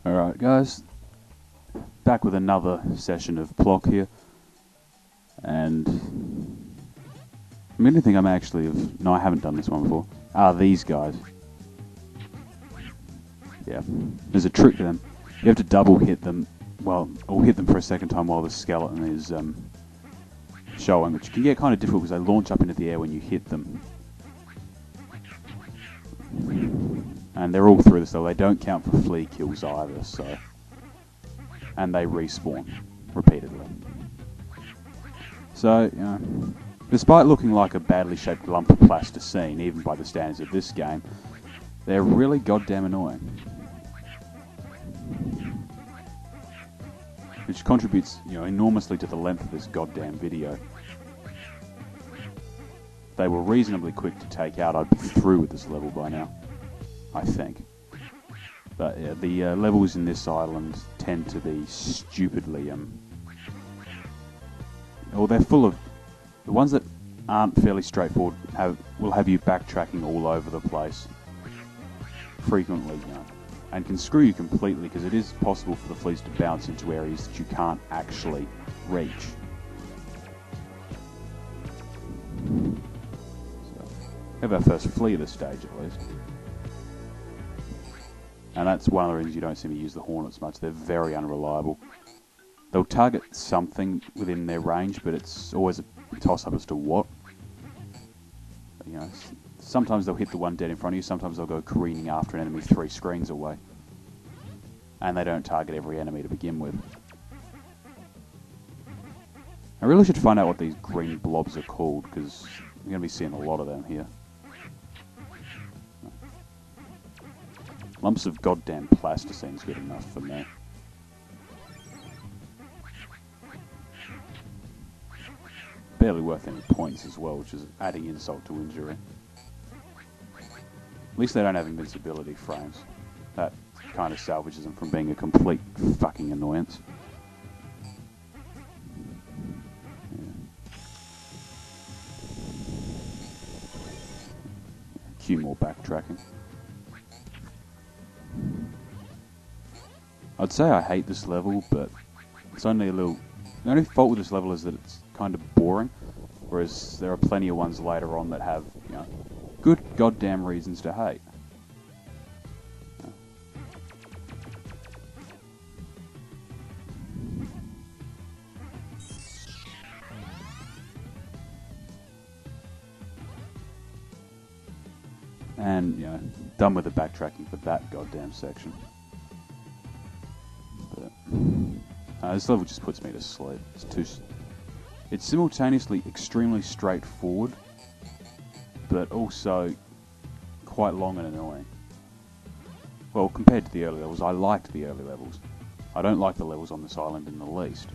Alright guys, back with another session of Plok here, and I mean, anything I'm actually no, I haven't done this one before, these guys. Yeah, there's a trick to them. You have to double hit them, well, or hit them for a second time while the skeleton is showing, which can get kind of difficult because they launch up into the air when you hit them. And they're all through this level. They don't count for flea kills either, so... And they respawn repeatedly. So, you know, despite looking like a badly shaped lump of plasticine, even by the standards of this game, they're really goddamn annoying. Which contributes, you know, enormously to the length of this goddamn video. They were reasonably quick to take out. I'd be through with this level by now, I think. But yeah, the levels in this island tend to be stupidly, or they're full of, the ones that aren't fairly straightforward will have you backtracking all over the place frequently, you know, and can screw you completely because it is possible for the fleas to bounce into areas that you can't actually reach. So, we have our first flea of this stage at least. And that's one of the reasons you don't see me use the Hornets much. They're very unreliable. They'll target something within their range, but it's always a toss-up as to what. You know, sometimes they'll hit the one dead in front of you, sometimes they'll go careening after an enemy 3 screens away. And they don't target every enemy to begin with. I really should find out what these green blobs are called, because I'm going to be seeing a lot of them here. Lumps of goddamn plasticine's good enough for me. Barely worth any points as well, which is adding insult to injury. At least they don't have invincibility frames. That kind of salvages them from being a complete fucking annoyance. Yeah. Cue more backtracking. I'd say I hate this level, but it's only a little... The only fault with this level is that it's kind of boring, whereas there are plenty of ones later on that have, you know, good goddamn reasons to hate. And, you know, done with the backtracking for that goddamn section. But, this level just puts me to sleep. It's simultaneously extremely straightforward, but also quite long and annoying. Well, compared to the early levels, I liked the early levels. I don't like the levels on this island in the least.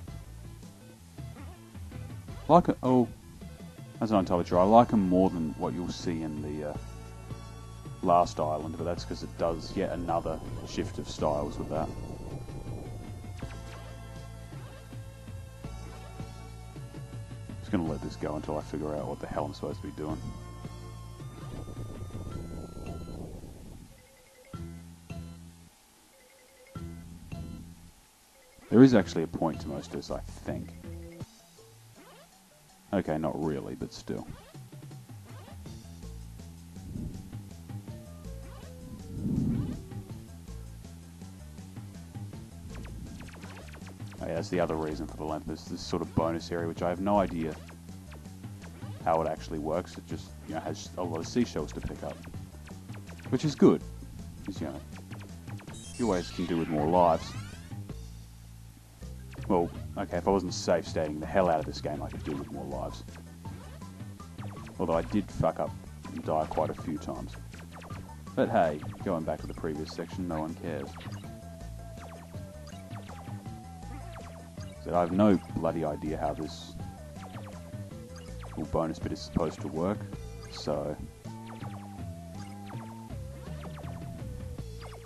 That's not entirely true. I like them more than what you'll see in the last island, but that's because it does yet another shift of styles with that. Just gonna let this go until I figure out what the hell I'm supposed to be doing. There is actually a point to most of this, I think. Okay, not really, but still. Oh yeah, that's the other reason for the length. There's this sort of bonus area, which I have no idea how it actually works. It just, you know, has a lot of seashells to pick up, which is good. Because, you know, you always can do with more lives. Well, okay, if I wasn't safe stating the hell out of this game, I could do with more lives. Although I did fuck up and die quite a few times. But hey, going back to the previous section, no one cares. So I have no bloody idea how this little bonus bit is supposed to work, so...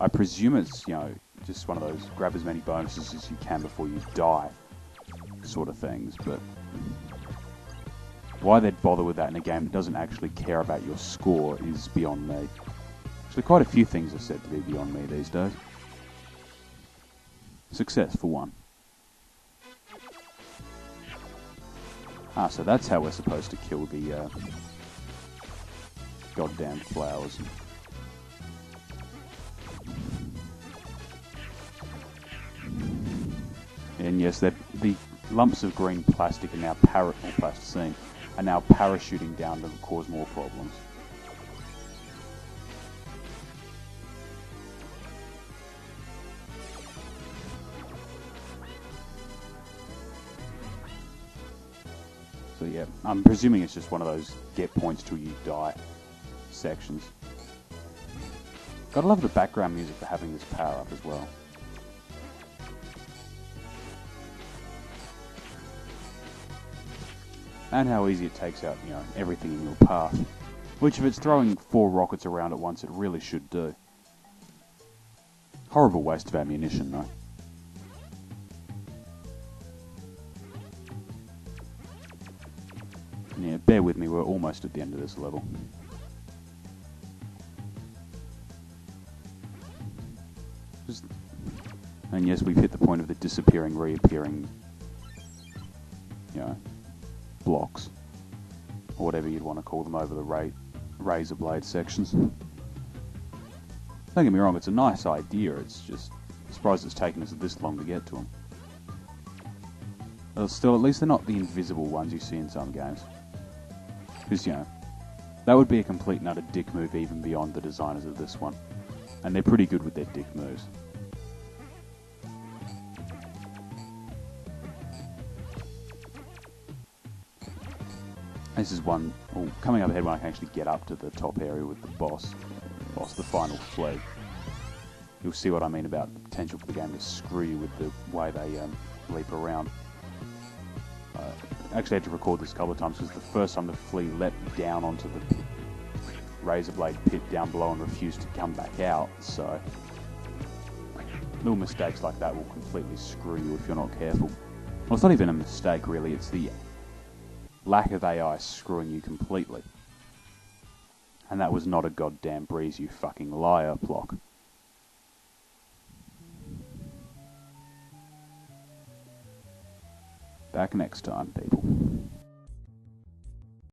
I presume it's, you know, just one of those grab as many bonuses as you can before you die sort of things, but why they'd bother with that in a game that doesn't actually care about your score is beyond me. Actually, quite a few things are said to be beyond me these days. Success for one. Ah, so that's how we're supposed to kill the goddamn flowers. And yes, the lumps of green plastic are now plasticine are now parachuting down to cause more problems. So yeah, I'm presuming it's just one of those get points till you die sections. Gotta love the background music for having this power up as well. And how easy it takes out, everything in your path. Which if it's throwing 4 rockets around at once, it really should do. Horrible waste of ammunition though. Yeah, bear with me, we're almost at the end of this level. And yes, we've hit the point of the disappearing, reappearing, blocks. Or whatever you'd want to call them over the razor blade sections. Don't get me wrong, it's a nice idea, it's just, I'm surprised it's taken us this long to get to them. But still, at least they're not the invisible ones you see in some games. Because, that would be a complete and utter dick move even beyond the designers of this one. And they're pretty good with their dick moves. This is one, coming up ahead when I can actually get up to the top area with the boss, the final flea. You'll see what I mean about the potential for the game to screw you with the way they leap around. I actually had to record this a couple of times because the first time the flea leapt down onto the razor blade pit down below and refused to come back out, so little mistakes like that will completely screw you if you're not careful. Well, it's not even a mistake really, it's the lack of AI screwing you completely. And that was not a goddamn breeze, you fucking liar, Plok. Back next time, people.